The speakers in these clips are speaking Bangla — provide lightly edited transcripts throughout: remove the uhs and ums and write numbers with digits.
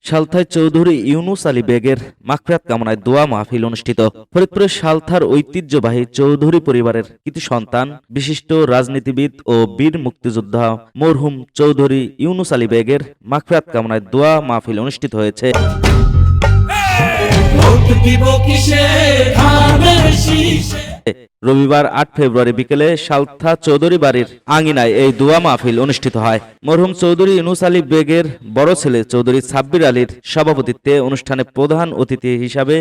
সালথায় চৌধুরী ইউনুস আলী বেগের মাগফিরাত কামনায় দোয়া মাহফিল অনুষ্ঠিত। ফরিদপুরের সালথার ঐতিহ্যবাহী চৌধুরী পরিবারের কৃতি সন্তান বিশিষ্ট রাজনীতিবিদ ও বীর মুক্তিযোদ্ধা মরহুম চৌধুরী ইউনুস আলী বেগের মাগফিরাত কামনায় দোয়া মাহফিল অনুষ্ঠিত হয়েছে। রবিবার ৮ ফেব্রুয়ারি বিকেলে সালথা চৌধুরী বাড়ির আঙিনায় এই দোয়া মাহফিল অনুষ্ঠিত হয়। মরহুম চৌধুরী ইউনুস আলী বেগের বড় ছেলে চৌধুরী সাব্বির আলীর সভাপতিত্বে অনুষ্ঠানে প্রধান অতিথি হিসাবে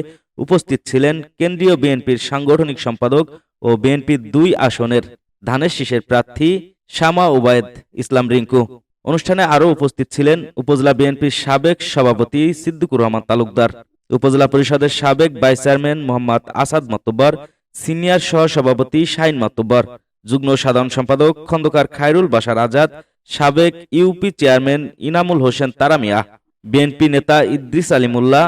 উপস্থিত ছিলেন কেন্দ্রীয় বিএনপির সাংগঠনিক সম্পাদক ও বিএনপির ২ আসনের ধানের শীষের প্রার্থী শামা ওবায়দ ইসলাম রিঙ্কু। অনুষ্ঠানে আরও উপস্থিত ছিলেন উপজেলা বিএনপির সাবেক সভাপতি সিদ্দিকুর রহমান তালুকদার, উপজেলা পরিষদের সাবেক vice chairman Mohammad Asad Matubbar, senior সহসভাপতি শাহিন মাতুব্বর, যুগ্ম সাধারণ সম্পাদক খন্দকার খায়রুল বাশার আজাদ, সাবেক UP chairman Inamul Hossain Taramia, BNP নেতা ইদ্রিস আলী মোল্লা,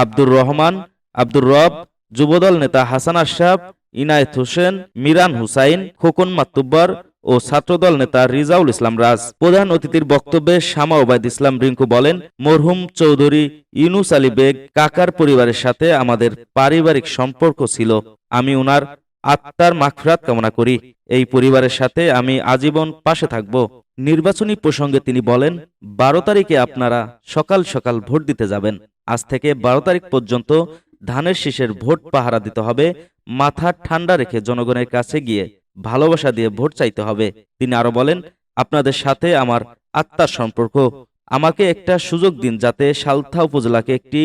আব্দুর রহমান, আব্দুর রব, যুবদল নেতা হাসান আশরাফ, ইনায়েত হোসেন, মিরান হুসাইন, খোকন মাতুব্বর ও ছাত্রদল নেতা রিজাউল ইসলাম রাজ। প্রধান অতিথির বক্তব্যে শামা ওবায়দ ইসলাম রিঙ্কু বলেন, মরহুম চৌধুরী ইউনুস আলী বেগ কাকার পরিবারের সাথে আমাদের পারিবারিক সম্পর্ক ছিল। আমি উনার আত্মার মাগফিরাত কামনা করি। এই পরিবারের সাথে আমি আজীবন পাশে থাকব। নির্বাচনী প্রসঙ্গে তিনি বলেন, ১২ তারিখে আপনারা সকাল সকাল ভোট দিতে যাবেন। আজ থেকে ১২ তারিখ পর্যন্ত ধানের শীষের ভোট পাহারা দিতে হবে। মাথা ঠান্ডা রেখে জনগণের কাছে গিয়ে ভালোবাসা দিয়ে ভোট চাইতে হবে। তিনি আরো বলেন, আপনাদের সাথে আমার আত্মার সম্পর্ক। আমাকে একটা সুযোগ দিন যাতে সালথা উপজেলাকে একটি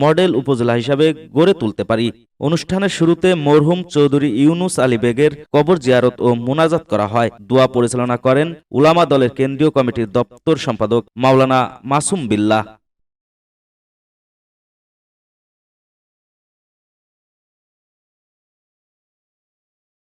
মডেল উপজেলা হিসাবে গড়ে তুলতে পারি। অনুষ্ঠানের শুরুতে মরহুম চৌধুরী ইউনুস আলী বেগের কবর জিয়ারত ও মোনাজাত করা হয়। দোয়া পরিচালনা করেন উলামা দলের কেন্দ্রীয় কমিটির দপ্তর সম্পাদক মাওলানা মাসুম বিল্লাহ।